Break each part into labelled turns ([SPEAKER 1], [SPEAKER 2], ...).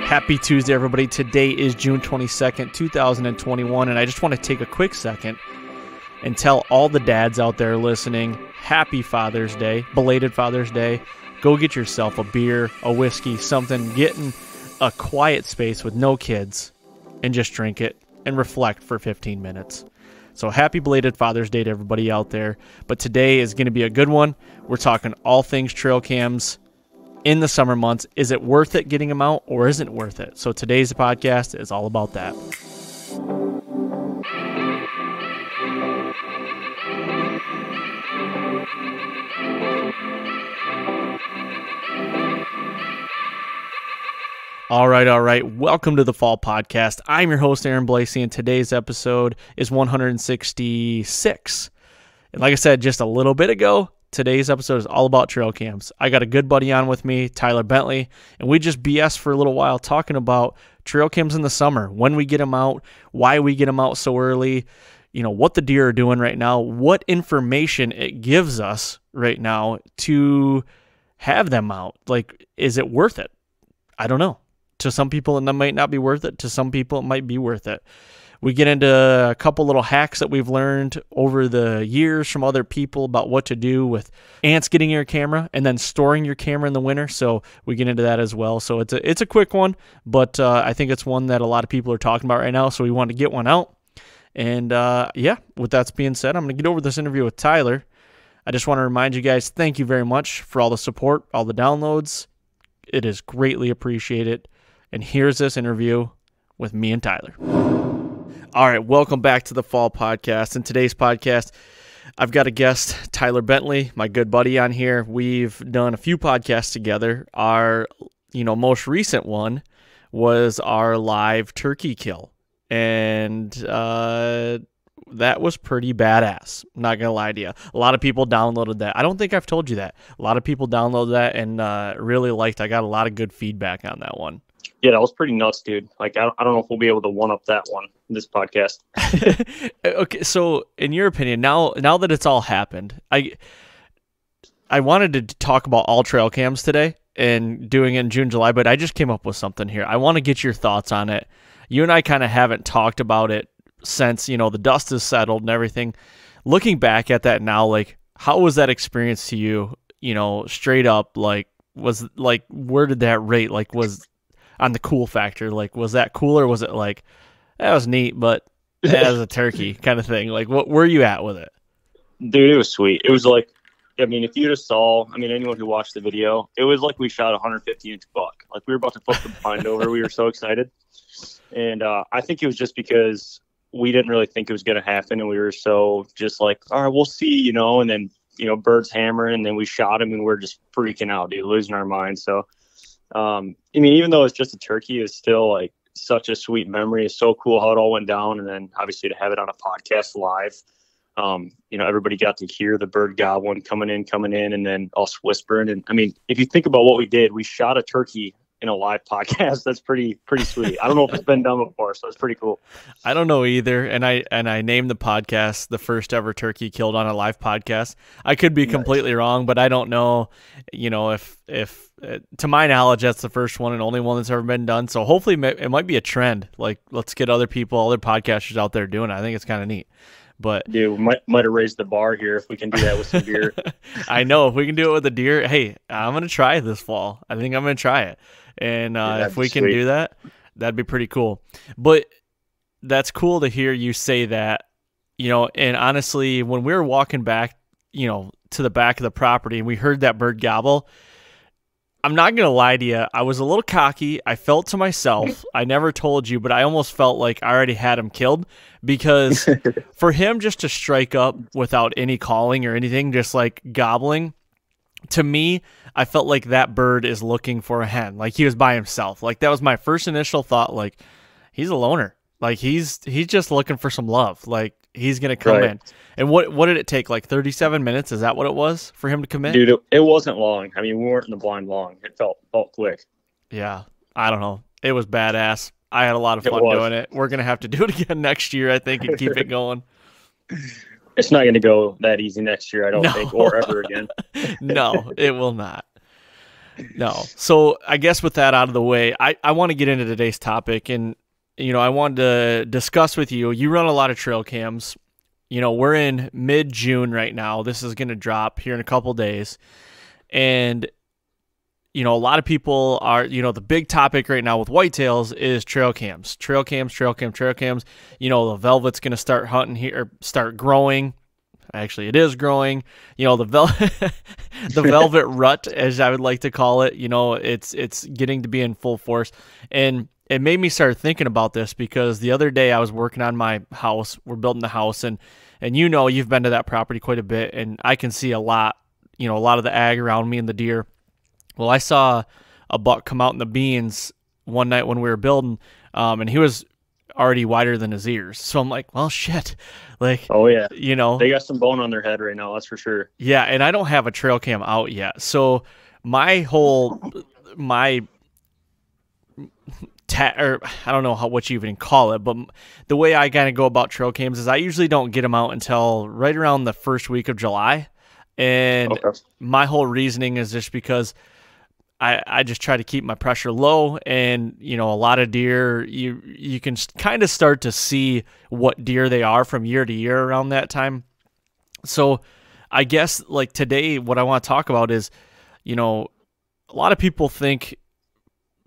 [SPEAKER 1] Happy Tuesday, everybody. Today is June 22nd, 2021, and I just want to take a quick second and tell all the dads out there listening, happy Father's Day, belated Father's Day. Go get yourself a beer, a whiskey, something, get in a quiet space with no kids, and just drink it and reflect for 15 minutes. So happy belated Father's Day to everybody out there. But today is going to be a good one. We're talking all things trail cams in the summer months. Is it worth it getting them out or isn't it worth it? So today's podcast is all about that. All right. Welcome to the Fall Podcast. I'm your host, Aaron Blasey, and today's episode is 166. And like I said just a little bit ago, today's episode is all about trail cams. I got a good buddy on with me, Tyler Bentley, and we just BS for a little while talking about trail cams in the summer, when we get them out, why we get them out so early, what the deer are doing right now, what information it gives us right now to have them out. Like, is it worth it? I don't know. To some people, it might not be worth it. To some people, it might be worth it. We get into a couple little hacks that we've learned over the years from other people about what to do with ants getting your camera and then storing your camera in the winter. So we get into that as well. So it's a quick one, but I think it's one that a lot of people are talking about right now. So we want to get one out. And with that being said, I'm going to get over this interview with Tyler. I just want to remind you guys, thank you very much for all the support, all the downloads. It is greatly appreciated. And here's this interview with me and Tyler. All right, welcome back to the Fall Podcast. In today's podcast, I've got a guest, Tyler Bentley, my good buddy on here. We've done a few podcasts together. Our, most recent one was our live turkey kill. And that was pretty badass. I'm not going to lie to you. A lot of people downloaded that. I don't think I've told you that. A lot of people downloaded that and really liked. I got a lot of good feedback on that one.
[SPEAKER 2] Yeah, that was pretty nuts, dude. Like, I don't know if we'll be able to one-up that one in this podcast.
[SPEAKER 1] Okay, so in your opinion, now that it's all happened, I wanted to talk about all trail cams today and doing it in June, July, but I just came up with something here. I want to get your thoughts on it. You and I kind of haven't talked about it since, the dust has settled and everything. Looking back at that now, like, how was that experience to you, straight up, like, where did that rate, like, was on the cool factor? Like, was that cool or was it like, that was neat, but that was a turkey kind of thing? Like, where were you at with it?
[SPEAKER 2] Dude, it was sweet. It was like, if you just saw, anyone who watched the video, it was like we shot a 150-inch buck. Like, we were about to flip the blind over. We were so excited. And I think it was just because we didn't really think it was going to happen. And we were so just like, all right, we'll see, and then, birds hammering, and then we shot him and we're just freaking out, dude, losing our minds. So, even though it's just a turkey, it's still like such a sweet memory. It's so cool how it all went down. And then obviously to have it on a podcast live, everybody got to hear the bird gobbling coming in and then us whispering. And if you think about what we did, we shot a turkey in a live podcast. That's pretty sweet. I don't know if it's been done before, so it's pretty cool.
[SPEAKER 1] I don't know either. And I named the podcast the first ever turkey killed on a live podcast. I could be completely wrong, but I don't know, if to my knowledge, that's the first one and only one that's ever been done. So hopefully it might be a trend. Like, let's get other podcasters out there doing it. I think it's kind of neat. But
[SPEAKER 2] dude, we might have raised the bar here if we can do that with some deer.
[SPEAKER 1] I know if we can do it with a deer. Hey, I'm gonna try it this fall. I think I'm gonna try it, and if we can do that, that'd be pretty cool. But that's cool to hear you say that. And honestly, when we were walking back, to the back of the property, and we heard that bird gobble, I'm not going to lie to you. I was a little cocky. I felt to myself, I never told you, but I almost felt like I already had him killed, because for him just to strike up without any calling or anything, just like gobbling, to me, I felt like that bird is looking for a hen. Like, he was by himself. Like, that was my first initial thought. Like, he's a loner. Like, he's just looking for some love. Like, he's going to come in. And what did it take? Like 37 minutes? Is that what it was for him to come in?
[SPEAKER 2] Dude, it wasn't long. We weren't in the blind long. It felt quick.
[SPEAKER 1] Yeah. I don't know. It was badass. I had a lot of fun doing it. We're going to have to do it again next year, I think, and keep it going.
[SPEAKER 2] It's not going to go that easy next year, I don't think, or ever again.
[SPEAKER 1] No, it will not. No. So I guess with that out of the way, I want to get into today's topic. And, I wanted to discuss with you. You run a lot of trail cams. We're in mid-June right now. This is going to drop here in a couple days. And, a lot of people are, the big topic right now with whitetails is trail cams. Trail cams. The velvet's going to start hunting here, or start growing. Actually, it is growing. The velvet rut, as I would like to call it, it's getting to be in full force. And it made me start thinking about this because the other day I was working on my house. We're building the house, and you've been to that property quite a bit, and I can see a lot of the ag around me and the deer. Well, I saw a buck come out in the beans one night when we were building, and he was already wider than his ears. So I'm like, well, shit. Like,
[SPEAKER 2] oh yeah, they got some bone on their head right now. That's for sure.
[SPEAKER 1] Yeah. And I don't have a trail cam out yet. So I don't know what you even call it, but the way I kind of go about trail cams is I usually don't get them out until right around the first week of July. And my whole reasoning is just because I just try to keep my pressure low, and a lot of deer, you can kind of start to see what deer they are from year to year around that time. So I guess like today, what I want to talk about is, a lot of people think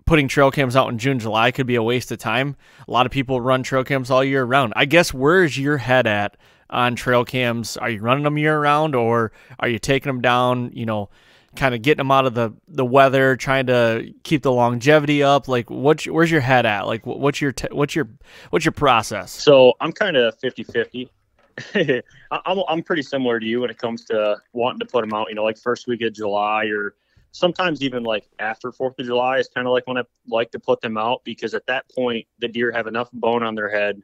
[SPEAKER 1] putting trail cams out in June, July could be a waste of time. A lot of people run trail cams all year round. I guess where's your head at on trail cams? Are you running them year round, or are you taking them down, kind of getting them out of the weather, trying to keep the longevity up? Like, where's your head at? Like, what's your process?
[SPEAKER 2] So I'm kind of 50-50. I'm pretty similar to you when it comes to wanting to put them out, like first week of July, or sometimes even like after 4th of July is kind of like when I like to put them out, because at that point the deer have enough bone on their head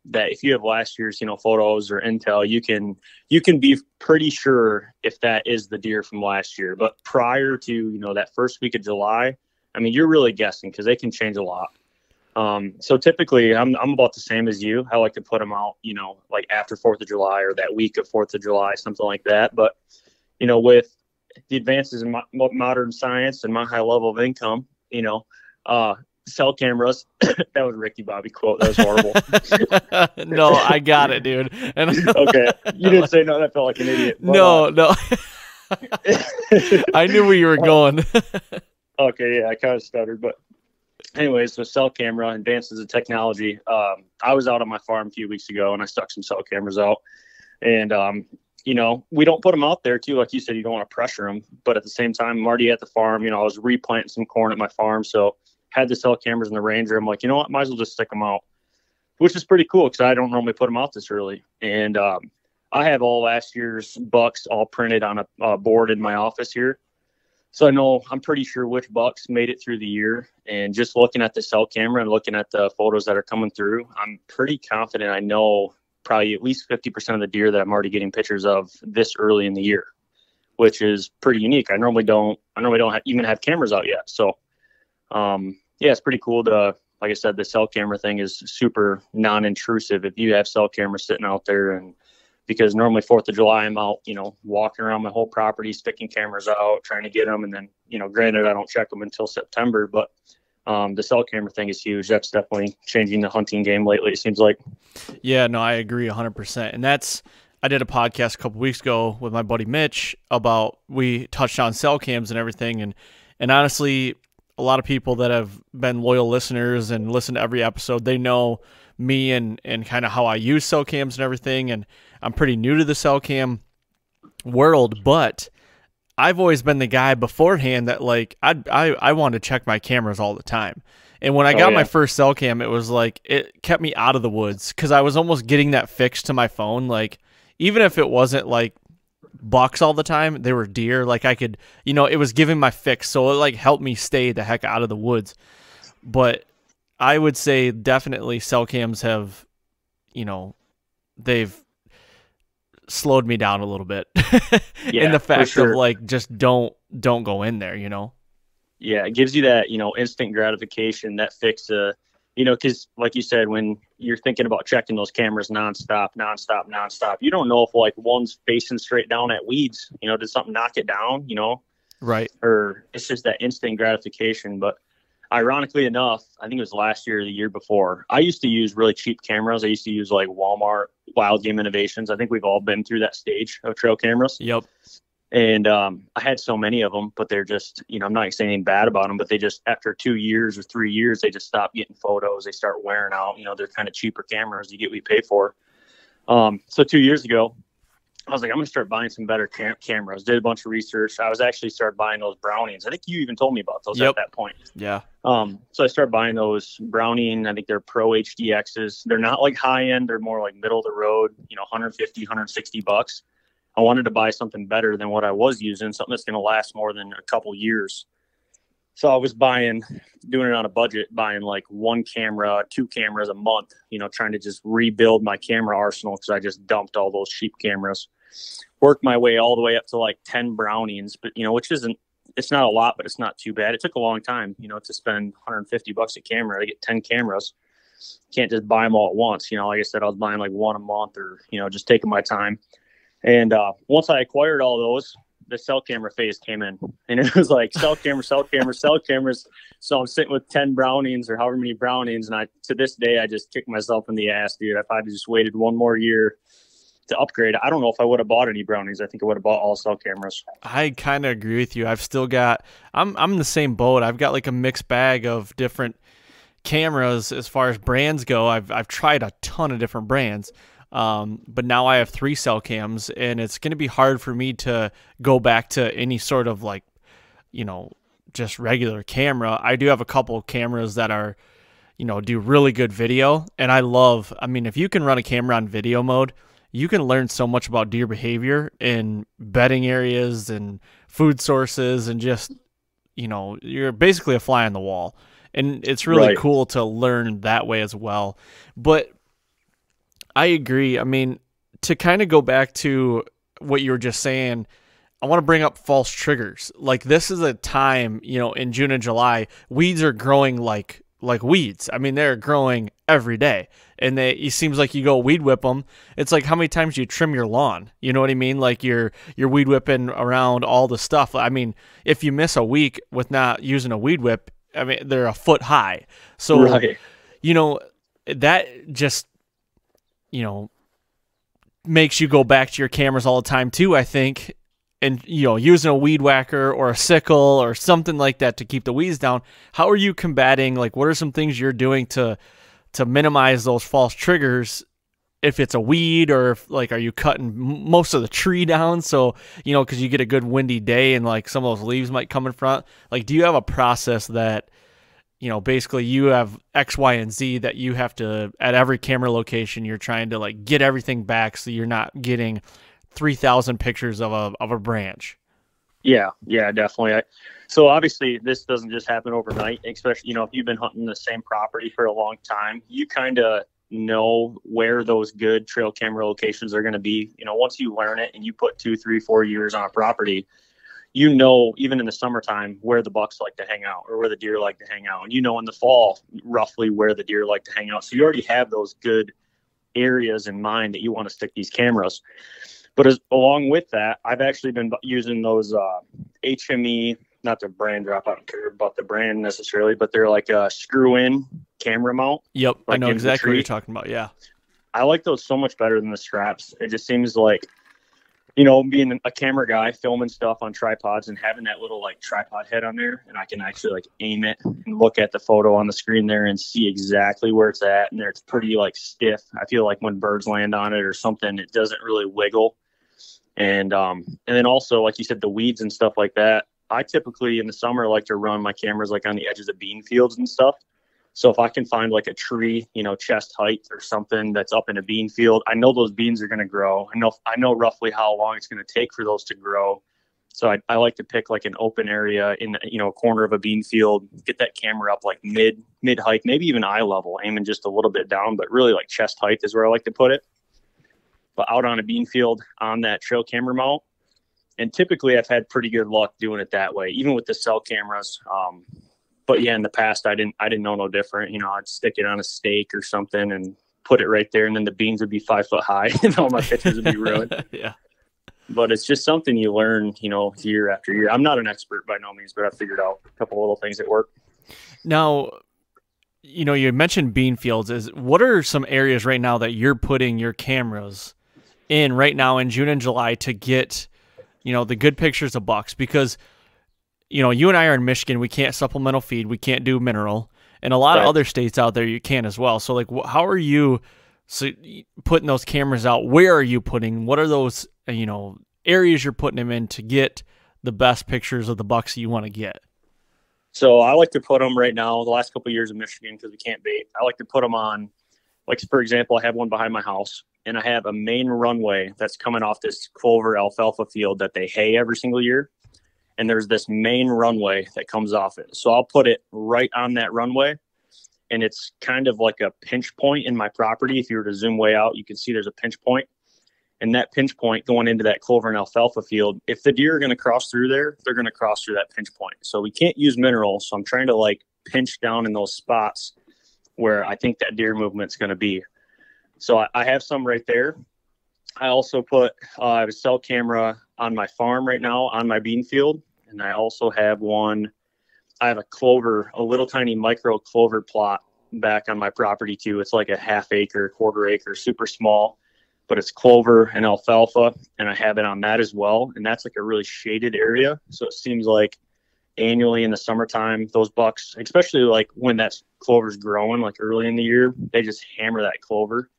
[SPEAKER 2] that if you have last year's, photos or intel, you can be pretty sure if that is the deer from last year. But prior to, that first week of July, I mean, you're really guessing because they can change a lot. So typically I'm about the same as you. I like to put them out, like after 4th of July or that week of 4th of July, something like that. But, with the advances in modern science and my high level of income, cell cameras. That was Ricky Bobby quote. That was horrible.
[SPEAKER 1] No, I got it, dude. And
[SPEAKER 2] okay, you didn't say no. That felt like an idiot. But,
[SPEAKER 1] no. I knew where you were going.
[SPEAKER 2] Okay, yeah, I kind of stuttered, but anyways, the cell camera advances in technology. I was out on my farm a few weeks ago, and I stuck some cell cameras out, and we don't put them out there too. Like you said, you don't want to pressure them, but at the same time, I'm already at the farm. I was replanting some corn at my farm, so had the cell cameras in the Ranger. I'm like, you know what, might as well just stick them out, which is pretty cool because I don't normally put them out this early. And I have all last year's bucks all printed on a board in my office here. So I know, I'm pretty sure which bucks made it through the year. And just looking at the cell camera and looking at the photos that are coming through, I'm pretty confident I know probably at least 50% of the deer that I'm already getting pictures of this early in the year, which is pretty unique. I normally don't even have cameras out yet. So yeah, it's pretty cool to, like I said, the cell camera thing is super non-intrusive. If you have cell cameras sitting out there, and because normally 4th of July, I'm out, walking around my whole property, sticking cameras out, trying to get them. And then, granted, I don't check them until September, but the cell camera thing is huge. That's definitely changing the hunting game lately, it seems like.
[SPEAKER 1] Yeah, no, I agree 100%. And I did a podcast a couple weeks ago with my buddy Mitch about, we touched on cell cams and everything. And honestly, a lot of people that have been loyal listeners and listen to every episode, they know me and kind of how I use cell cams and everything. And I'm pretty new to the cell cam world, but I've always been the guy beforehand that like, I want to check my cameras all the time. And when I got my first cell cam, it was like, it kept me out of the woods because I was almost getting that fixed to my phone. Like, even if it wasn't like bucks all the time, they were deer. Like I could, it was giving my fix. So it like helped me stay the heck out of the woods. But I would say definitely cell cams have, they've slowed me down a little bit in the fact of like, just don't go in there,
[SPEAKER 2] Yeah. It gives you that, instant gratification, that fix, because like you said, when you're thinking about checking those cameras nonstop, you don't know if like one's facing straight down at weeds, did something knock it down,
[SPEAKER 1] Right.
[SPEAKER 2] or it's just that instant gratification. But ironically enough, I think it was last year or the year before, I used to use really cheap cameras. I used to use like Walmart Wild Game Innovations. I think we've all been through that stage of trail cameras.
[SPEAKER 1] Yep.
[SPEAKER 2] And I had so many of them, but they're just, I'm not saying anything bad about them, but they just, after 2 years or 3 years, they just stop getting photos. They start wearing out. They're kind of cheaper cameras. You get what you pay for. So 2 years ago, I was like, I'm going to start buying some better cameras. Did a bunch of research. I was actually started buying those Brownings. I think you even told me about those at that point.
[SPEAKER 1] Yeah.
[SPEAKER 2] So I started buying those Browning. I think they're Pro HDXs. They're not like high end. They're more like middle of the road, 150, $160. I wanted to buy something better than what I was using, something that's going to last more than a couple years. So I was doing it on a budget, buying like 1 camera, 2 cameras a month, trying to just rebuild my camera arsenal because I just dumped all those cheap cameras. Worked my way all the way up to like 10 Brownings, but which it's not a lot, but it's not too bad. It took a long time, to spend $150 a camera to get 10 cameras. Can't just buy them all at once. Like I said, I was buying like 1 a month or, just taking my time. And once I acquired all those, the cell camera phase came in, and it was like cell cameras. So I'm sitting with 10 Brownings or however many Brownings. And to this day, I just kick myself in the ass, dude. If I'd just waited 1 more year to upgrade, I don't know if I would have bought any Brownings. I think I would have bought all cell cameras.
[SPEAKER 1] I kind of agree with you. I've still got, I'm in the same boat. I've got like a mixed bag of different cameras as far as brands go. I've tried a ton of different brands. But now I have 3 cell cams, and it's going to be hard for me to go back to any sort of like, just regular camera. I do have a couple cameras that are, do really good video. And if you can run a camera on video mode, you can learn so much about deer behavior in bedding areas and food sources, and just, you're basically a fly on the wall, and it's really cool to learn that way as well. But I agree. To kind of go back to what you were just saying, I want to bring up false triggers. Like, this is a time, in June and July, weeds are growing like weeds. They're growing every day, and it seems like you go weed whip them. It's like how many times you trim your lawn. You know what I mean? Like you're weed whipping around all the stuff. If you miss a week with not using a weed whip, they're a foot high. So, that just, makes you go back to your cameras all the time too, I think. And, using a weed whacker or a sickle or something like that to keep the weeds down. How are you combating, like, what are some things you're doing to minimize those false triggers? If it's a weed, or if, like, are you cutting most of the tree down? So, because you get a good windy day and like some of those leaves might come in front. Like, do you have a process that, basically you have X, Y, and Z that you have to, at every camera location, you're trying to like get everything back so you're not getting 3,000 pictures of a branch?
[SPEAKER 2] Yeah, definitely. So obviously this doesn't just happen overnight, especially, if you've been hunting the same property for a long time, you kind of know where those good trail camera locations are going to be. Once you learn it and you put 2, 3, 4 years on a property, even in the summertime, where the bucks like to hang out or where the deer like to hang out. And in the fall, roughly where the deer like to hang out. So you already have those good areas in mind that you want to stick these cameras. But along with that, I've actually been using those HME, not the brand drop, I don't care about the brand necessarily, but they're like a screw-in camera mount.
[SPEAKER 1] Yep,
[SPEAKER 2] like
[SPEAKER 1] I know exactly what you're talking about, yeah.
[SPEAKER 2] I like those so much better than the straps. It just seems like, being a camera guy, filming stuff on tripods and having that little like tripod head on there, and I can actually like aim it and look at the photo on the screen there and see exactly where it's at. And it's pretty like stiff. I feel like when birds land on it or something, it doesn't really wiggle. And then also, like you said, the weeds and stuff like that. I typically in the summer like to run my cameras like on the edges of bean fields and stuff. So if I can find like a tree, chest height or something that's up in a bean field, I know those beans are going to grow. I know roughly how long it's going to take for those to grow. So I like to pick like an open area in, a corner of a bean field, get that camera up like mid height, maybe even eye level, aiming just a little bit down, but really like chest height is where I like to put it. But out on a bean field on that trail camera mount. And typically I've had pretty good luck doing it that way, even with the cell cameras. But yeah, in the past, I didn't know no different. I'd stick it on a stake or something and put it right there. And then the beans would be 5 foot high and all my pictures would be ruined.
[SPEAKER 1] Yeah.
[SPEAKER 2] but it's just something you learn, year after year. I'm not an expert by no means, but I figured out a couple little things that work.
[SPEAKER 1] Now, you mentioned bean fields. What are some areas right now that you're putting your cameras in right now in June and July to get, the good pictures of bucks? Because, you and I are in Michigan. We can't supplemental feed. We can't do mineral. And a lot of other states out there you can as well. So, how are you putting those cameras out? Where are you putting? What are those, areas you're putting them in to get the best pictures of the bucks that you want to get?
[SPEAKER 2] So I like to put them right now, the last couple of years in Michigan, because we can't bait. I like to put them on, for example, I have one behind my house, and I have a main runway that's coming off this clover alfalfa field that they hay every single year. And there's this main runway that comes off it. So I'll put it right on that runway, and it's kind of like a pinch point in my property. If you were to zoom way out, you can see there's a pinch point. And that pinch point going into that clover and alfalfa field, if the deer are going to cross through there, they're going to cross through that pinch point. So we can't use mineral. So I'm trying to pinch down in those spots where I think that deer movement's going to be. So I have some right there. I also put I have a cell camera on my farm right now on my bean field. And I also have I have a little tiny micro clover plot back on my property too. It's like a half acre, quarter acre, super small. But it's clover and alfalfa, and I have it on that as well. And that's a really shaded area. So it seems like annually in the summertime, those bucks, especially when that clover's growing, early in the year, they just hammer that clover.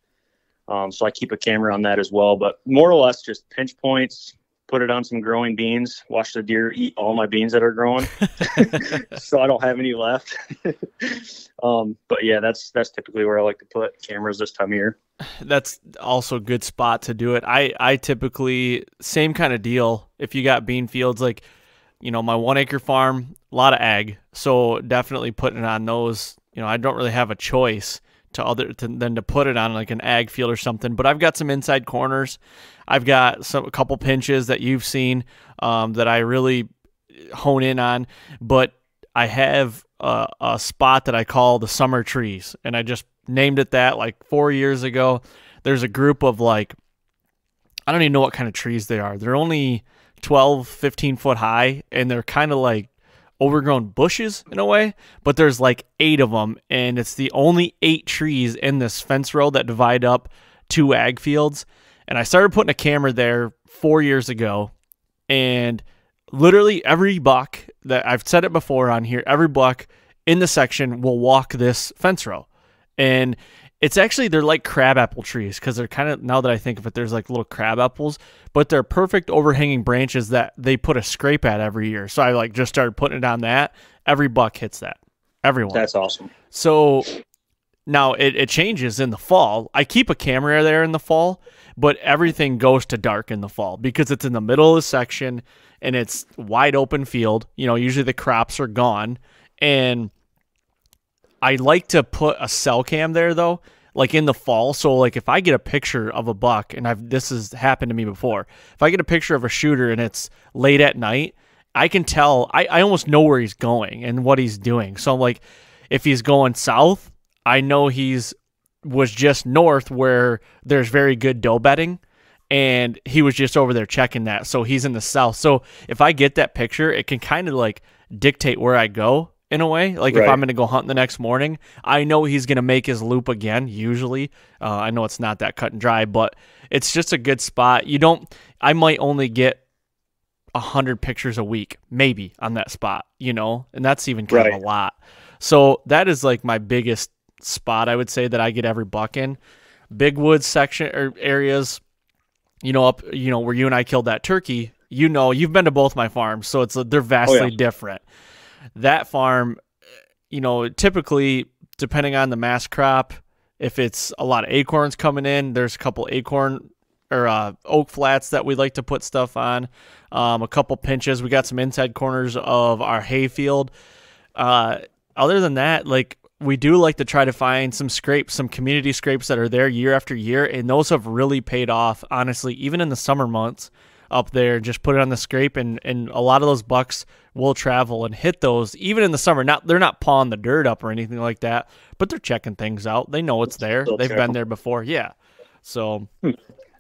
[SPEAKER 2] So I keep a camera on that as well. But more or less just pinch points, put it on some growing beans, watch the deer eat all my beans that are growing. So I don't have any left. But yeah, that's typically where I like to put cameras this time of year.
[SPEAKER 1] That's also a good spot to do it. I typically, same kind of deal. If you got bean fields, my 1 acre farm, a lot of ag. So definitely putting it on those, I don't really have a choice than to put it on an ag field or something, but I've got some inside corners. I've got a couple pinches that you've seen, that I really hone in on, but I have a spot that I call the summer trees, and I just named it that 4 years ago. There's a group of I don't even know what kind of trees they are. They're only 12, 15 foot high, and they're kind of overgrown bushes in a way, but there's 8 of them, and it's the only 8 trees in this fence row that divide up 2 ag fields. And I started putting a camera there 4 years ago, and literally every buck that I've said it before on here, every buck in the section will walk this fence row. And it's actually, they're like crabapple trees, because they're kind of, now that I think of it, there's little crab apples, but they're perfect overhanging branches that they put a scrape at every year. So I just started putting it on that. Every buck hits that. Everyone.
[SPEAKER 2] That's awesome.
[SPEAKER 1] So now it changes in the fall. I keep a camera there in the fall, but everything goes to dark in the fall because it's in the middle of the section and it's wide open field. Usually the crops are gone, and I like to put a cell cam there though, in the fall. So if I get a picture of a buck, and this has happened to me before, if I get a picture of a shooter and it's late at night, I can tell, I almost know where he's going and what he's doing. So if he's going south, I know was just north where there's very good doe bedding, and he was just over there checking that. So he's in the south. So if I get that picture, it can kind of dictate where I go in a way. If I'm going to go hunt the next morning, I know he's going to make his loop again, usually. I know it's not that cut and dry, but it's just a good spot. I might only get 100 pictures a week, maybe, on that spot, and that's even kind of a lot. So that is my biggest spot, I would say, that I get every buck in. Big woods section or areas, up, where you and I killed that turkey, you've been to both my farms, so they're vastly different. That farm, typically, depending on the mass crop, if it's a lot of acorns coming in, there's a couple acorn or oak flats that we like to put stuff on, a couple pinches. We got some inside corners of our hay field. Other than that, we do like to try to find some scrapes, some community scrapes that are there year after year, and those have really paid off, honestly, even in the summer months up there. Just put it on the scrape, and a lot of those bucks will travel and hit those, even in the summer. They're not pawing the dirt up or anything like that, but they're checking things out. They know it's there. They've been there before. Yeah. So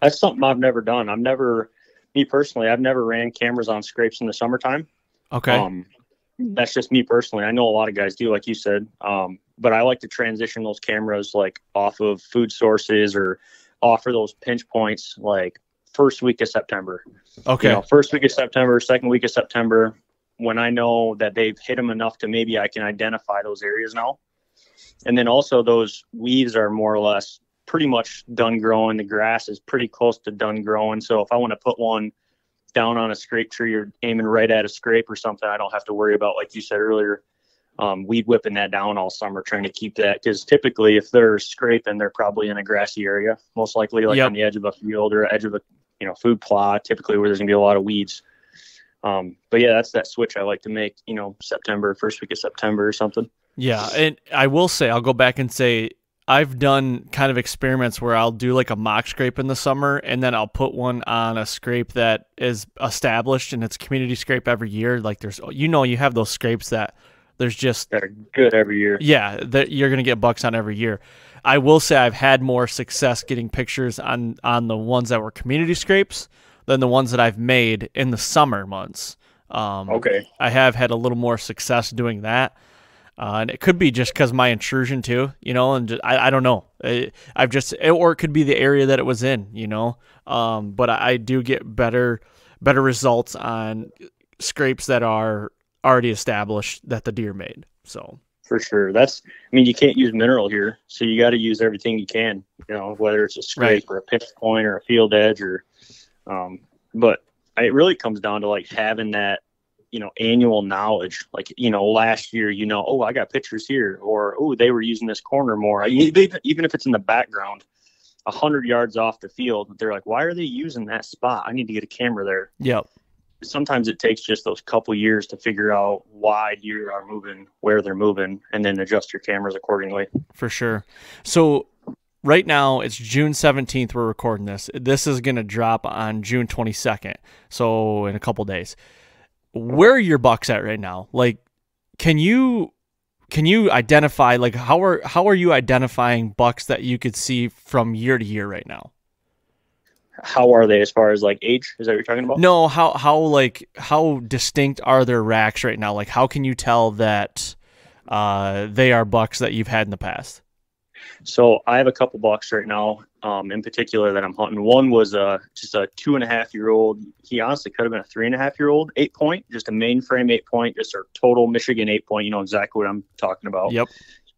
[SPEAKER 2] that's something I've never done. I've never me personally, I've never ran cameras on scrapes in the summertime.
[SPEAKER 1] Okay.
[SPEAKER 2] That's just me personally. I know a lot of guys do, like you said. But I like to transition those cameras like off of food sources or offer those pinch points like first week of September.
[SPEAKER 1] Okay.
[SPEAKER 2] You know, first week of September, second week of September, when I know that they've hit them enough to maybe I can identify those areas now. And then also those weeds are more or less pretty much done growing. The grass is pretty close to done growing. So if I want to put one down on a scrape tree or aiming right at a scrape or something, I don't have to worry about, like you said earlier, weed whipping that down all summer, trying to keep that. Because typically if they're scraping, they're probably in a grassy area, most likely like on the edge of a field or edge of a food plot, typically where there's gonna be a lot of weeds. But yeah, that's that switch I like to make, September, first week of September or something.
[SPEAKER 1] Yeah. And I will say, I'll go back and say, I've done kind of experiments where I'll do like a mock scrape in the summer, and then I'll put one on a scrape that is established and it's community scrape every year. Like there's, you have those scrapes that there's just,
[SPEAKER 2] they're good every year.
[SPEAKER 1] Yeah. That you're going to get bucks on every year. I will say I've had more success getting pictures on the ones that were community scrapes than the ones that I've made in the summer months.
[SPEAKER 2] Okay.
[SPEAKER 1] I have had a little more success doing that. And it could be just because my intrusion too, and just, I don't know. Or it could be the area that it was in, but I do get better results on scrapes that are already established that the deer made. So
[SPEAKER 2] for sure, you can't use mineral here, so you got to use everything you can, whether it's a scrape or a pinch point or a field edge but it really comes down to like having that annual knowledge, like, last year, oh, I got pictures here, or, oh, they were using this corner more. Even if it's in the background, 100 yards off the field, they're like, why are they using that spot? I need to get a camera there.
[SPEAKER 1] Yep.
[SPEAKER 2] Sometimes it takes just those couple years to figure out why deer are moving, where they're moving, and then adjust your cameras accordingly.
[SPEAKER 1] For sure. So right now it's June 17th. We're recording this. This is going to drop on June 22nd. So in a couple days. Where are your bucks at right now? Like, can you identify, like, how are you identifying bucks that you could see from year to year right now?
[SPEAKER 2] How are they as far as like age? Is that what you're talking about?
[SPEAKER 1] No, how distinct are their racks right now? Like, how can you tell that they are bucks that you've had in the past?
[SPEAKER 2] So I have a couple bucks right now, in particular that I'm hunting. One was just a 2.5-year-old. He honestly could have been a 3.5-year-old 8-point, just a mainframe 8-point, just a total Michigan 8-point. You know exactly what I'm talking about.
[SPEAKER 1] Yep.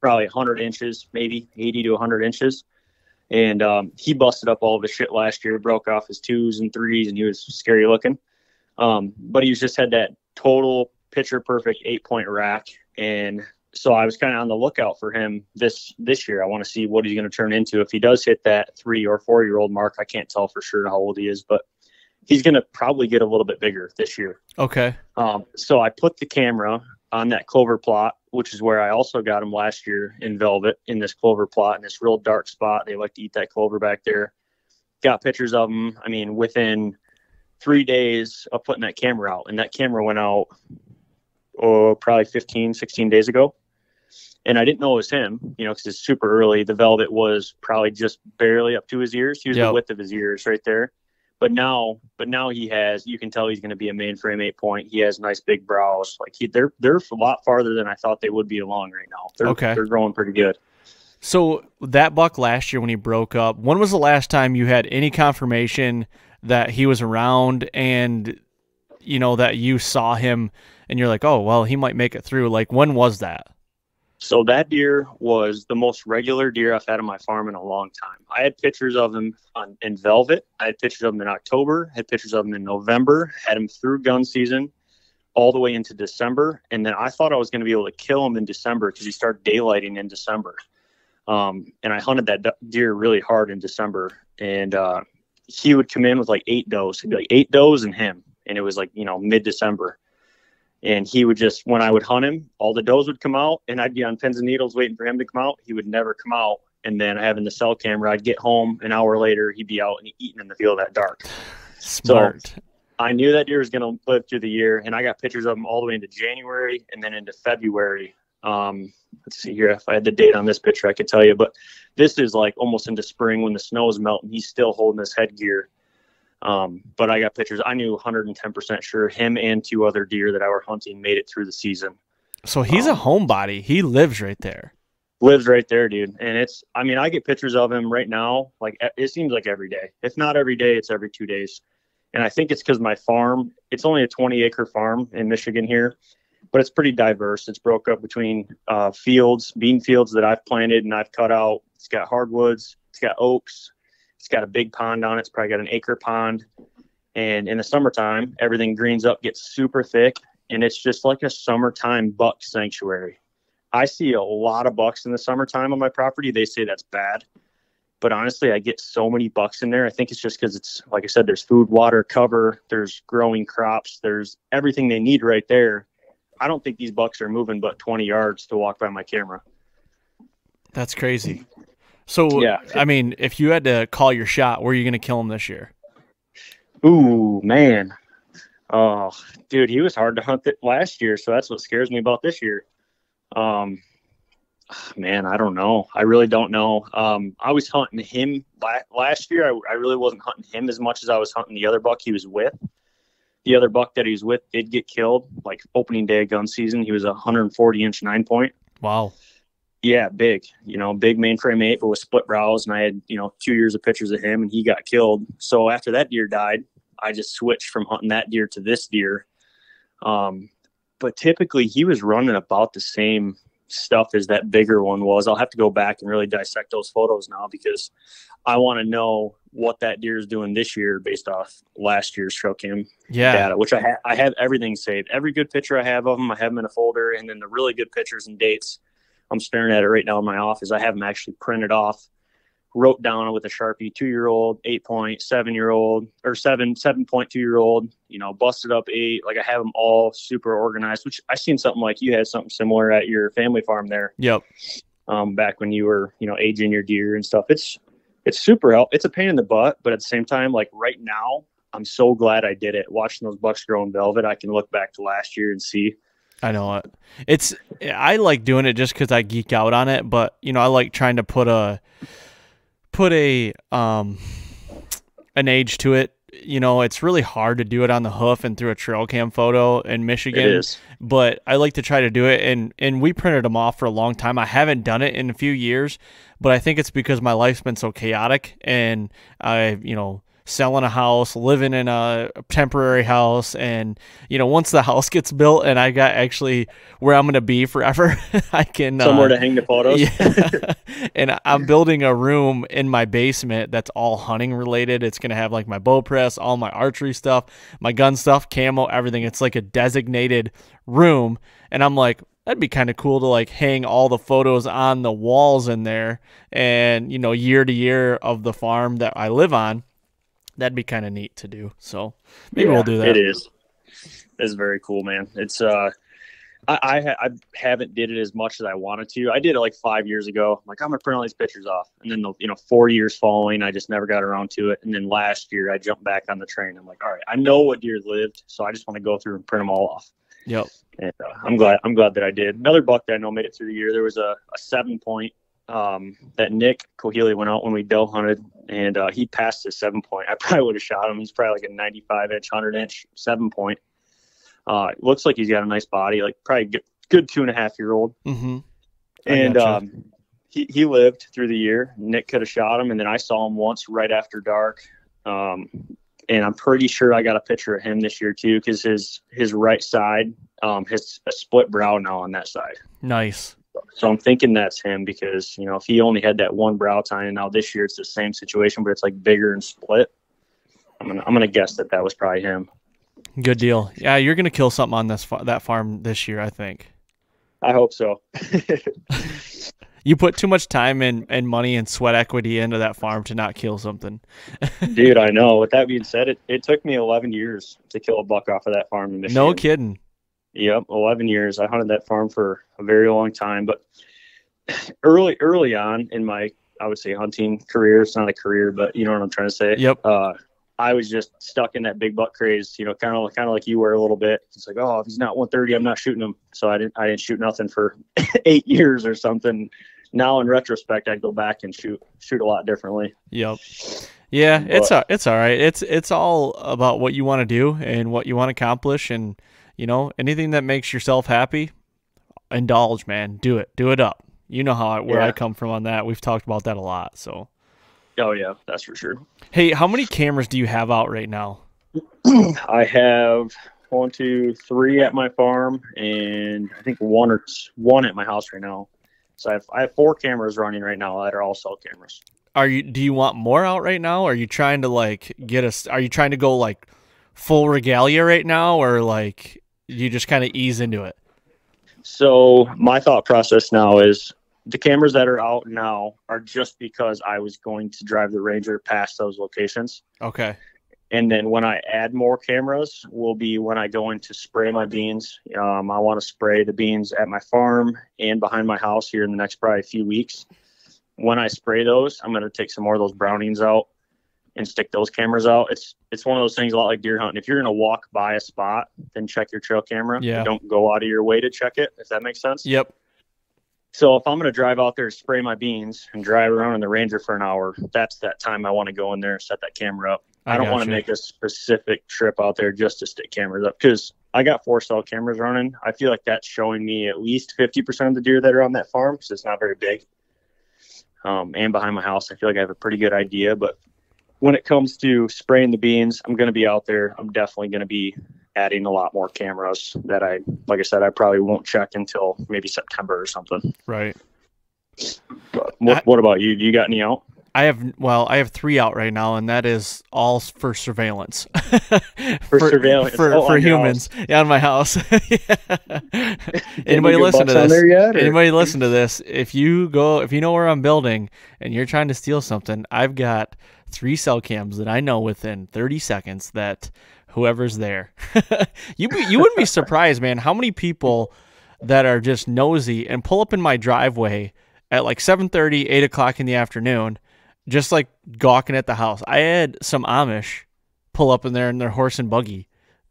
[SPEAKER 2] Probably 100 inches, maybe 80 to 100 inches. And he busted up all of his shit last year, broke off his 2s and 3s, and he was scary looking. But he just had that total picture perfect 8-point rack. And so I was kind of on the lookout for him this year. I want to see what he's going to turn into. If he does hit that 3 or 4-year-old mark, I can't tell for sure how old he is, but he's going to probably get a little bit bigger this year.
[SPEAKER 1] Okay.
[SPEAKER 2] So I put the camera on that clover plot, which is where I also got him last year in velvet, in this clover plot, in this real dark spot. They like to eat that clover back there. Got pictures of him. I mean, within 3 days of putting that camera out, and that camera went out, probably 15, 16 days ago. And I didn't know it was him, because it's super early. The velvet was probably just barely up to his ears. He was the width of his ears right there. But now he has, you can tell he's going to be a mainframe 8-point. He has nice big brows. Like they're a lot farther than I thought they would be along right now. They're growing pretty good.
[SPEAKER 1] So that buck last year when he broke up, when was the last time you had any confirmation that he was around and, that you saw him and you're like, oh, well, he might make it through? Like, when was that?
[SPEAKER 2] So that deer was the most regular deer I've had on my farm in a long time. I had pictures of him in velvet. I had pictures of him in October, had pictures of him in November, had him through gun season all the way into December. And then I thought I was going to be able to kill him in December because he started daylighting in December. And I hunted that deer really hard in December. And he would come in with like 8 does. He'd be like 8 does and him. And it was like, mid-December. And he would just, when I would hunt him, all the does would come out, and I'd be on pins and needles waiting for him to come out. He would never come out. And then having the cell camera, I'd get home an hour later, he'd be out and eating in the field at dark.
[SPEAKER 1] Smart.
[SPEAKER 2] So I knew that deer was going to live through the year, and I got pictures of him all the way into January and then into February. Let's see here. If I had the date on this picture, I could tell you. But this is like almost into spring when the snow is melting. He's still holding his headgear. But I got pictures. I knew 110% sure him and 2 other deer that I were hunting made it through the season.
[SPEAKER 1] So he's a homebody. He lives right there.
[SPEAKER 2] Lives right there, dude. And I get pictures of him right now. Like, it seems like every day. If not every day, it's every 2 days. And I think it's because my farm, it's only a 20-acre farm in Michigan here, but it's pretty diverse. It's broke up between bean fields that I've planted and I've cut out. It's got hardwoods. It's got oaks. It's got a big pond on it. It's probably got an acre pond. And in the summertime, everything greens up, gets super thick, and it's just like a summertime buck sanctuary. I see a lot of bucks in the summertime on my property. They say that's bad. But honestly, I get so many bucks in there. I think it's just because it's, like I said, there's food, water, cover, there's growing crops, there's everything they need right there. I don't think these bucks are moving but 20 yards to walk by my camera.
[SPEAKER 1] That's crazy. So,
[SPEAKER 2] yeah.
[SPEAKER 1] I mean, if you had to call your shot, where are you going to kill him this year?
[SPEAKER 2] Ooh, man. Oh, dude, he was hard to hunt last year, so that's what scares me about this year. Man, I don't know. I really don't know. I was hunting him last year. I really wasn't hunting him as much as I was hunting the other buck he was with. The other buck that he was with did get killed, like opening day of gun season. He was a 140-inch 9-point.
[SPEAKER 1] Wow.
[SPEAKER 2] Yeah, big. Big mainframe 8, but with split brows. And I had, 2 years of pictures of him, and he got killed. So after that deer died, I just switched from hunting that deer to this deer. But typically he was running about the same stuff as that bigger one was. I'll have to go back and really dissect those photos now because I want to know what that deer is doing this year based off last year's trail cam data, which I have everything saved. Every good picture I have of them, I have them in a folder, and then the really good pictures and dates, I'm staring at it right now in my office. I have them actually printed off, wrote down with a Sharpie, 2-year-old, 8-point, 7-year-old, or 7.2-year-old, busted up 8. Like, I have them all super organized, which I seen something like you had something similar at your family farm there.
[SPEAKER 1] Yep.
[SPEAKER 2] Back when you were, aging your deer and stuff. It's super helpful. It's a pain in the butt, but at the same time, like right now, I'm so glad I did it. Watching those bucks grow in velvet, I can look back to last year and see.
[SPEAKER 1] I know it. I like doing it just because I geek out on it, but I like trying to put an age to it. It's really hard to do it on the hoof and through a trail cam photo in Michigan. It is. But I like to try to do it, and we printed them off for a long time. I haven't done it in a few years, but I think it's because my life's been so chaotic, and I, selling a house, living in a temporary house, and once the house gets built and I got actually where I'm going to be forever, I can
[SPEAKER 2] somewhere to hang the photos.
[SPEAKER 1] Yeah. And I'm building a room in my basement that's all hunting related. It's going to have like my bow press, all my archery stuff, my gun stuff, camo, everything. It's like a designated room, and I'm like, that'd be kind of cool to like hang all the photos on the walls in there, and year to year of the farm that I live on. That'd be kind of neat to do. So maybe we'll do that.
[SPEAKER 2] It is. It's very cool, man. It's I haven't did it as much as I wanted to. I did it like 5 years ago. I'm like, I'm gonna print all these pictures off, and then 4 years following, I just never got around to it. And then last year, I jumped back on the train. I'm like, all right, I know what deer lived, so I just want to go through and print them all off.
[SPEAKER 1] Yep.
[SPEAKER 2] And I'm glad that I did. Another buck that I know made it through the year. There was a 7-point. That Nick Kohili went out when we doe hunted, and he passed his 7-point. I probably would have shot him. He's probably like a 95-inch, 100-inch 7-point. Looks like he's got a nice body, like probably good 2.5-year-old.
[SPEAKER 1] Mm-hmm.
[SPEAKER 2] And he lived through the year. Nick could have shot him, and then I saw him once right after dark. And I'm pretty sure I got a picture of him this year too, because his right side has a split brow now on that side.
[SPEAKER 1] Nice.
[SPEAKER 2] So I'm thinking that's him because, if he only had that one brow tine, and now this year it's the same situation, but it's like bigger and split. I'm gonna guess that was probably him.
[SPEAKER 1] Good deal. Yeah, you're gonna kill something on that farm this year, I think.
[SPEAKER 2] I hope so.
[SPEAKER 1] You put too much time and money and sweat equity into that farm to not kill something.
[SPEAKER 2] Dude, I know. With that being said, it took me 11 years to kill a buck off of that farm in Michigan.
[SPEAKER 1] No kidding.
[SPEAKER 2] Yep, 11 years. I hunted that farm for a very long time, but early on in my, I would say, hunting career, it's not a career, but you know what I'm trying to say.
[SPEAKER 1] Yep.
[SPEAKER 2] I was just stuck in that big buck craze, kind of like you were a little bit. It's like, oh, if he's not 130, I'm not shooting him. So I didn't shoot nothing for 8 years or something. Now in retrospect, I'd go back and shoot a lot differently.
[SPEAKER 1] Yep. Yeah,
[SPEAKER 2] But
[SPEAKER 1] it's all right. It's all about what you want to do and what you want to accomplish, and anything that makes yourself happy, indulge, man. Do it up. You know where I
[SPEAKER 2] yeah.
[SPEAKER 1] come from on that. We've talked about that a lot. So,
[SPEAKER 2] Oh yeah, that's for sure.
[SPEAKER 1] hey, how many cameras do you have out right now?
[SPEAKER 2] I have 1, 2, 3 at my farm, and I think one at my house right now. So I have 4 cameras running right now that are all cell cameras.
[SPEAKER 1] Do you want more out right now? Are you trying to are you trying to go like full regalia right now, or like you just kind of ease into it?
[SPEAKER 2] So my thought process now is the cameras that are out now are just because I was going to drive the Ranger past those locations.
[SPEAKER 1] Okay.
[SPEAKER 2] And then when I add more cameras will be when I go in to spray my beans. I want to spray the beans at my farm and behind my house here in the next probably few weeks. When I spray those, I'm going to take some more of those brownings out and stick those cameras out. It's one of those things a lot like deer hunting. If you're going to walk by a spot, then check your trail camera.
[SPEAKER 1] Yeah.
[SPEAKER 2] Don't go out of your way to check it, if that makes sense.
[SPEAKER 1] Yep.
[SPEAKER 2] So if I'm going to drive out there to spray my beans and drive around in the Ranger for an hour, that's that time I want to go in there and set that camera up. I don't want to make a specific trip out there just to stick cameras up, because I got 4 cell cameras running. I feel like that's showing me at least 50% of the deer that are on that farm, because it's not very big. And behind my house, I feel like I have a pretty good idea. But when it comes to spraying the beans, I'm going to be out there. I'm definitely going to be adding a lot more cameras that like I said, I probably won't check until maybe September or something.
[SPEAKER 1] Right.
[SPEAKER 2] But what about you? Do you got any out?
[SPEAKER 1] I have 3 out right now, and that is all for surveillance.
[SPEAKER 2] For surveillance
[SPEAKER 1] for humans. Yeah, on my house. Yeah. Anybody listen to this? Anybody listen to this? If you know where I'm building and you're trying to steal something, I've got 3 cell cams that I know within 30 seconds that whoever's there. You wouldn't be surprised, man, how many people that are just nosy and pull up in my driveway at like 7:30, 8 o'clock in the afternoon, just like gawking at the house. I had some Amish pull up in there in their horse and buggy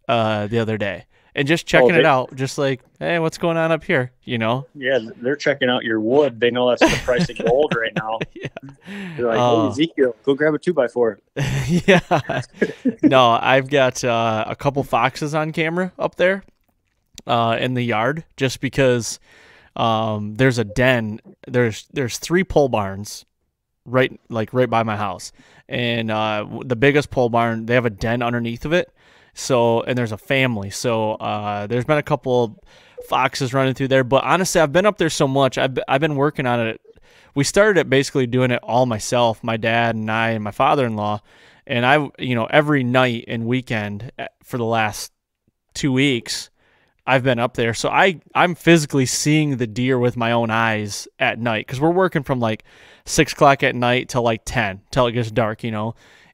[SPEAKER 1] the other day and just checking it out, just like, hey, what's going on up here?
[SPEAKER 2] Yeah, they're checking out your wood. They know that's the price of gold right now.
[SPEAKER 1] Yeah.
[SPEAKER 2] They're like, hey, Ezekiel, go grab a 2x4.
[SPEAKER 1] Yeah. No, I've got a couple foxes on camera up there in the yard, just because there's a den. There's 3 pole barns right by my house, and the biggest pole barn, they have a den underneath of it. So, and there's a family. So there's been a couple of foxes running through there. But honestly, I've been up there so much. I've been working on it. We started it basically doing it all myself, my dad and I and my father-in-law. And every night and weekend for the last 2 weeks, I've been up there. So I'm physically seeing the deer with my own eyes at night, because we're working from like 6 o'clock at night till like 10, till it gets dark,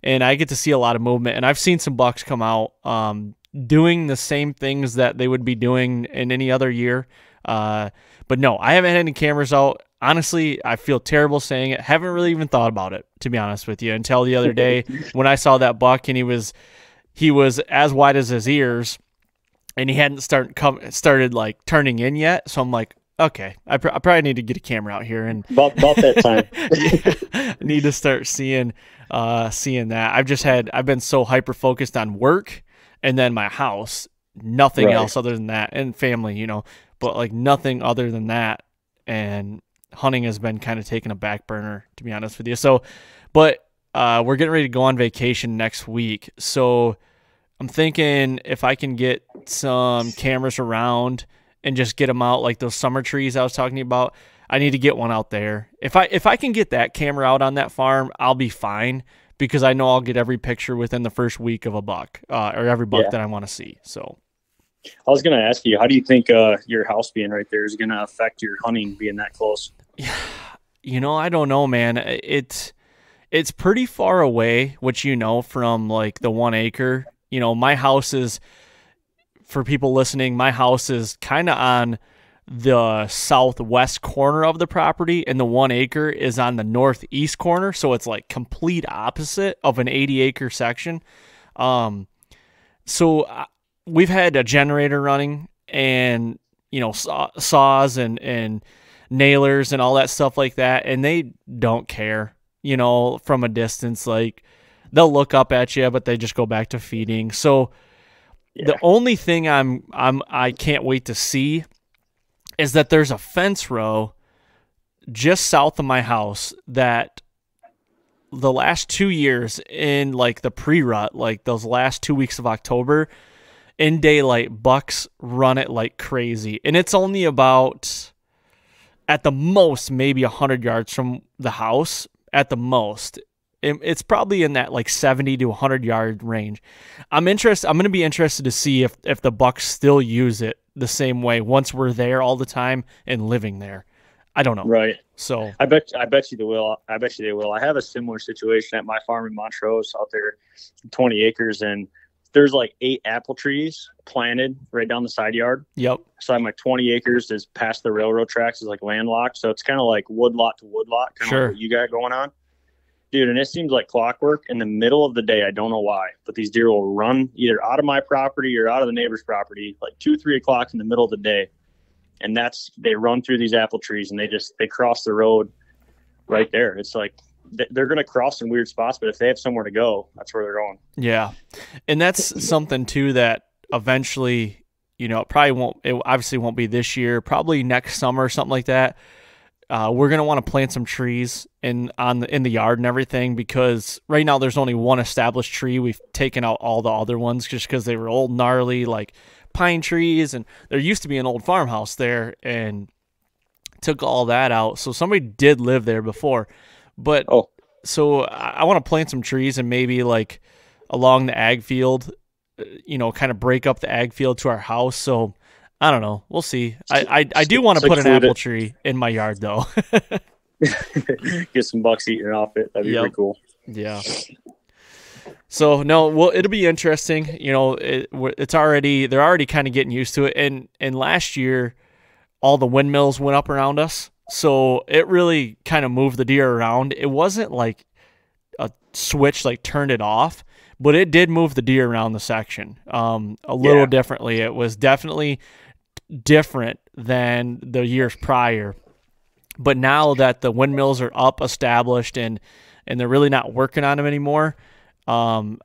[SPEAKER 1] and I get to see a lot of movement. And I've seen some bucks come out doing the same things that they would be doing in any other year. But no, I haven't had any cameras out. Honestly, I feel terrible saying it. Haven't really even thought about it, to be honest with you, until the other day when I saw that buck and he was as wide as his ears, and he hadn't started like turning in yet. So I'm like, okay, I probably need to get a camera out here and
[SPEAKER 2] about that time.
[SPEAKER 1] Yeah, I need to start seeing that. I've been so hyper focused on work and then my house, nothing else other than that, and family, but like nothing other than that. And hunting has been kind of taking a back burner, to be honest with you. So, but we're getting ready to go on vacation next week. So I'm thinking if I can get some cameras around and just get them out, like those summer trees I was talking about, I need to get one out there. If I can get that camera out on that farm, I'll be fine, because I know I'll get every picture within the first week of a buck, or every buck that I want to see. So
[SPEAKER 2] I was going to ask you, how do you think your house being right there is going to affect your hunting being that close?
[SPEAKER 1] Yeah, I don't know, man. It's pretty far away, which from like the 1 acre. My house is, for people listening, my house is kind of on the southwest corner of the property, and the 1 acre is on the northeast corner. So it's like complete opposite of an 80-acre section. So we've had a generator running, and saws and nailers and all that stuff like that, and they don't care, from a distance. Like, they'll look up at you, but they just go back to feeding. So the only thing I can't wait to see is that there's a fence row just south of my house that the last 2 years in like the pre-rut, like those last 2 weeks of October, in daylight, bucks run it like crazy. And it's only about, at the most, maybe 100 yards from the house, at the most. It's probably in that like 70 to 100 yard range. I'm going to be interested to see if the bucks still use it the same way once we're there all the time and living there. I don't know.
[SPEAKER 2] Right.
[SPEAKER 1] So
[SPEAKER 2] I bet you they will. I bet you they will. I have a similar situation at my farm in Montrose out there, 20 acres, and there's like 8 apple trees planted right down the side yard.
[SPEAKER 1] Yep.
[SPEAKER 2] So I have my 20 acres is past the railroad tracks, is like landlocked. So it's kind of like woodlot to woodlot, kind of like what you got going on. Dude, and it seems like clockwork. In the middle of the day, I don't know why, but these deer will run either out of my property or out of the neighbor's property, like 2, 3 o'clock in the middle of the day. And they run through these apple trees and they cross the road right there. It's like they're going to cross in weird spots, but if they have somewhere to go, that's where they're going. Yeah.
[SPEAKER 1] And that's something too that eventually, it obviously won't be this year, probably next summer or something like that. We're going to want to plant some trees in the yard and everything, because right now there's only one established tree. We've taken out all the other ones just because they were old, gnarly, like pine trees, and there used to be an old farmhouse there and took all that out. So somebody did live there before, but so I want to plant some trees and maybe like along the ag field, kind of break up the ag field to our house. So I don't know. We'll see. I do want to put an apple tree in my yard though.
[SPEAKER 2] Get some bucks eating off it. That'd be pretty cool.
[SPEAKER 1] Yeah. So no, well, it'll be interesting. They're already kind of getting used to it. And last year, all the windmills went up around us, so it really kind of moved the deer around. It wasn't like a switch like turned it off, but it did move the deer around the section a little differently. It was definitely different than the years prior. But now that the windmills are up, established, and they're really not working on them anymore, I'm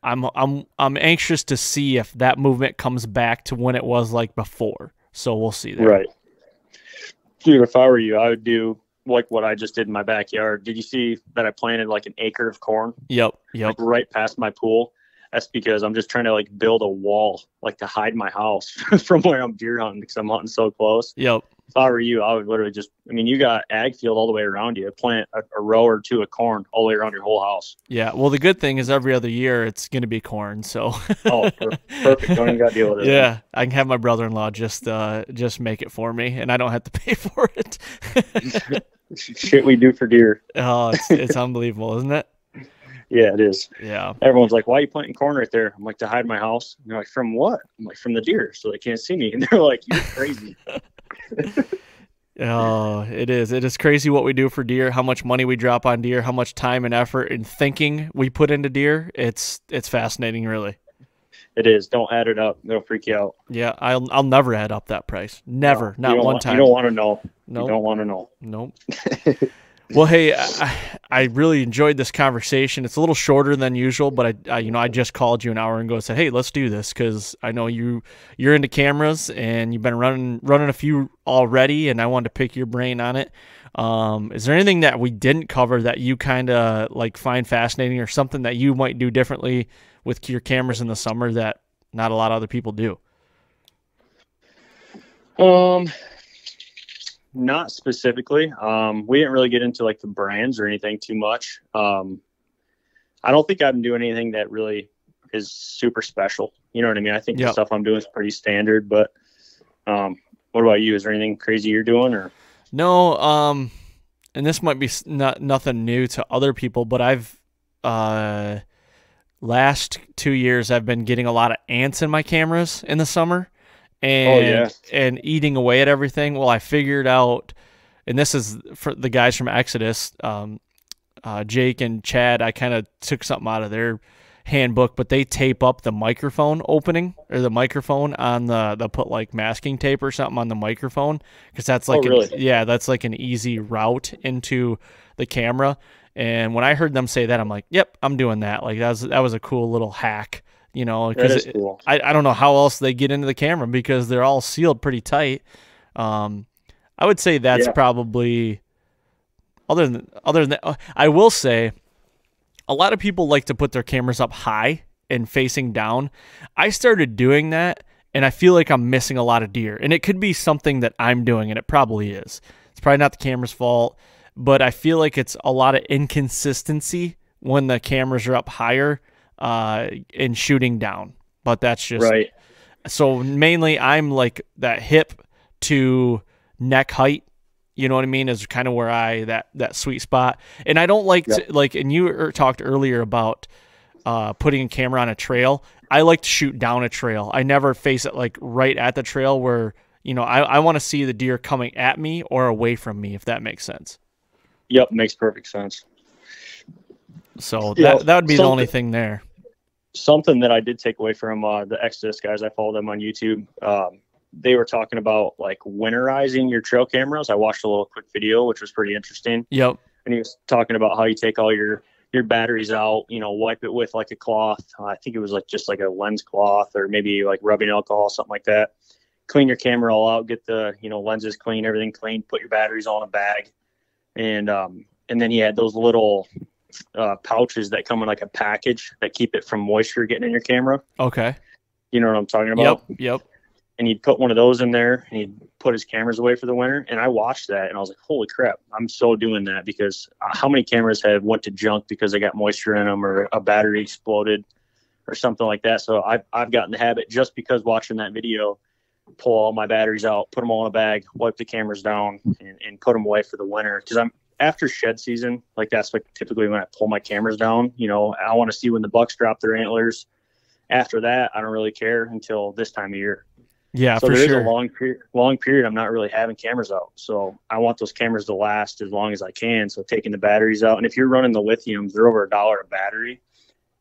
[SPEAKER 1] anxious to see if that movement comes back to when it was like before. So we'll see there.
[SPEAKER 2] Right. Dude, if I were you, I would do like what I just did in my backyard. Did you see that I planted like an acre of corn?
[SPEAKER 1] Yep.
[SPEAKER 2] Like right past my pool. That's because I'm just trying to like build a wall, like to hide my house from where I'm deer hunting, because I'm hunting so close.
[SPEAKER 1] Yep.
[SPEAKER 2] If I were you, I would literally you got ag field all the way around you. Plant a row or two of corn all the way around your whole house.
[SPEAKER 1] Yeah. Well, the good thing is every other year it's going to be corn. So.
[SPEAKER 2] Perfect. Don't even got to deal with it.
[SPEAKER 1] Yeah. I can have my brother-in-law just make it for me, and I don't have to pay for it.
[SPEAKER 2] Shit we do for deer.
[SPEAKER 1] Oh, it's unbelievable, isn't it?
[SPEAKER 2] Yeah, it is.
[SPEAKER 1] Yeah.
[SPEAKER 2] Everyone's like, why are you planting corn right there? I'm like, to hide my house. And they're like, from what? I'm like, from the deer, so they can't see me. And they're like, you're crazy.
[SPEAKER 1] Oh, it is. It is crazy what we do for deer, how much money we drop on deer, how much time and effort and thinking we put into deer. It's fascinating, really.
[SPEAKER 2] It is. Don't add it up. It'll freak you out.
[SPEAKER 1] Yeah, I'll never add up that price. Never.
[SPEAKER 2] No,
[SPEAKER 1] not one time.
[SPEAKER 2] You don't want to know.
[SPEAKER 1] Nope.
[SPEAKER 2] You don't want to know.
[SPEAKER 1] Nope. Well, hey, I really enjoyed this conversation. It's a little shorter than usual, but I just called you an hour ago and said, hey, let's do this, because I know you're into cameras and you've been running a few already, and I wanted to pick your brain on it. Is there anything that we didn't cover that you kind of like find fascinating, or something that you might do differently with your cameras in the summer that not a lot of other people do?
[SPEAKER 2] Not specifically. We didn't really get into like the brands or anything too much. I don't think I'm doing anything that really is super special. You know what I mean? I think the stuff I'm doing is pretty standard, but what about you? Is there anything crazy you're doing, or?
[SPEAKER 1] No. And this might be nothing new to other people, but I've, last 2 years, I've been getting a lot of ants in my cameras in the summer. And eating away at everything. Well, I figured out, and this is for the guys from Exodus, Jake and Chad, I kind of took something out of their handbook, but they tape up the microphone opening, or the microphone on they'll put like masking tape or something on the microphone, because that's like, that's like an easy route into the camera. And when I heard them say that, I'm like, yep, I'm doing that. Like that was a cool little hack, you know,
[SPEAKER 2] That
[SPEAKER 1] because
[SPEAKER 2] is cool.
[SPEAKER 1] I don't know how else they get into the camera because they're all sealed pretty tight. I would say that's probably other than that, I will say a lot of people like to put their cameras up high and facing down. I started doing that, and I feel like I'm missing a lot of deer. And it could be something that I'm doing, and it probably is. It's probably not the camera's fault, but I feel like it's a lot of inconsistency when the cameras are up higher and shooting down. But that's just
[SPEAKER 2] right.
[SPEAKER 1] So mainly I'm like that hip to neck height, you know what I mean, is kind of where that sweet spot. And I don't like to, like, and you talked earlier about putting a camera on a trail. I like to shoot down a trail. I never face it like right at the trail where, you know, I want to see the deer coming at me or away from me, if that makes sense.
[SPEAKER 2] Yep, makes perfect sense.
[SPEAKER 1] So that would be the only thing there.
[SPEAKER 2] Something that I did take away from the Exodus guys, I follow them on YouTube. They were talking about like winterizing your trail cameras. I watched a little quick video, which was pretty interesting.
[SPEAKER 1] Yep.
[SPEAKER 2] And he was talking about how you take all your batteries out, you know, wipe it with like a cloth. I think it was like just like a lens cloth or maybe like rubbing alcohol, something like that. Clean your camera all out, get the, you know, lenses clean, everything clean, put your batteries all in a bag. And then you had those little pouches that come in like a package that keep it from moisture getting in your camera.
[SPEAKER 1] Okay.
[SPEAKER 2] You know what I'm talking about?
[SPEAKER 1] Yep.
[SPEAKER 2] And he'd put one of those in there and he'd put his cameras away for the winter. And I watched that and I was like, holy crap, I'm so doing that, because how many cameras have went to junk because they got moisture in them or a battery exploded or something like that. So I've gotten the habit, just because watching that video, pull all my batteries out, put them all in a bag, wipe the cameras down and put them away for the winter. Because I'm after shed season, like that's like typically when I pull my cameras down. You know, I want to see when the bucks drop their antlers. After that, I don't really care until this time of year.
[SPEAKER 1] Yeah,
[SPEAKER 2] so
[SPEAKER 1] for
[SPEAKER 2] there
[SPEAKER 1] sure.
[SPEAKER 2] is a long period I'm not really having cameras out. So I want those cameras to last as long as I can. So taking the batteries out, and if you're running the lithiums, they're over $1 a battery.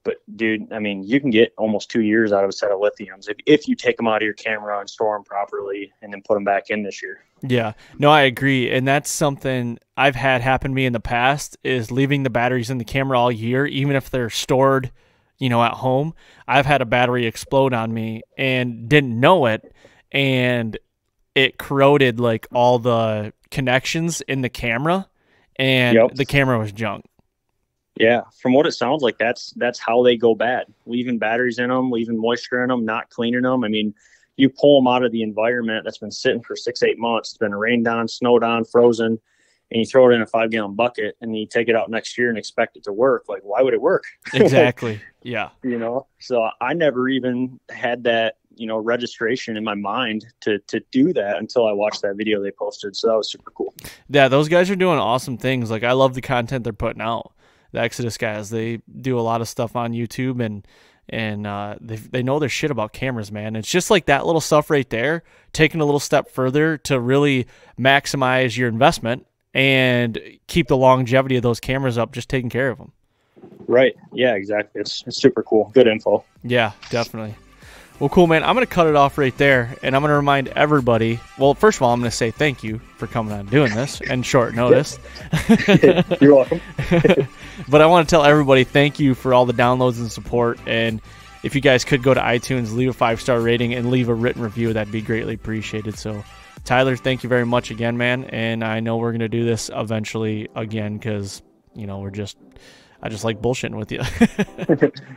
[SPEAKER 2] But dude, I mean, you can get almost 2 years out of a set of lithiums if you take them out of your camera and store them properly and then put them back in this year.
[SPEAKER 1] Yeah, no, I agree. And that's something I've had happen to me in the past, is leaving the batteries in the camera all year, even if they're stored, you know, at home. I've had a battery explode on me and didn't know it, and it corroded like all the connections in the camera, and the camera was junk.
[SPEAKER 2] Yeah, from what it sounds like, that's how they go bad. Leaving batteries in them, leaving moisture in them, not cleaning them. I mean, you pull them out of the environment that's been sitting for 6-8 months. It's been rained on, snowed on, frozen, and you throw it in a 5-gallon bucket and you take it out next year and expect it to work. Like, why would it work?
[SPEAKER 1] Exactly. Yeah.
[SPEAKER 2] You know, so I never even had that, you know, registration in my mind to do that until I watched that video they posted. So that was super cool.
[SPEAKER 1] Yeah, those guys are doing awesome things. Like, I love the content they're putting out. The Exodus guys, they do a lot of stuff on YouTube, and they know their shit about cameras, man. It's just like that little stuff right there, taking a little step further to really maximize your investment and keep the longevity of those cameras up, just taking care of them.
[SPEAKER 2] Right. Yeah, exactly. It's super cool. Good info.
[SPEAKER 1] Yeah, definitely. Well, cool, man. I'm going to cut it off right there, and I'm going to remind everybody. Well, first of all, I'm going to say thank you for coming on and doing this and short notice.
[SPEAKER 2] You're welcome.
[SPEAKER 1] But I want to tell everybody thank you for all the downloads and support. And if you guys could go to iTunes, leave a 5-star rating, and leave a written review, that'd be greatly appreciated. So, Tyler, thank you very much again, man. And I know we're going to do this eventually again because, you know, I just like bullshitting with you.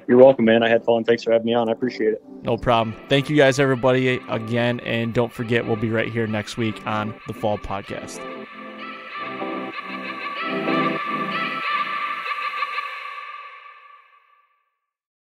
[SPEAKER 2] You're welcome, man. I had fun. Thanks for having me on. I appreciate it.
[SPEAKER 1] No problem. Thank you guys, everybody, again. And don't forget, we'll be right here next week on the Fall Podcast.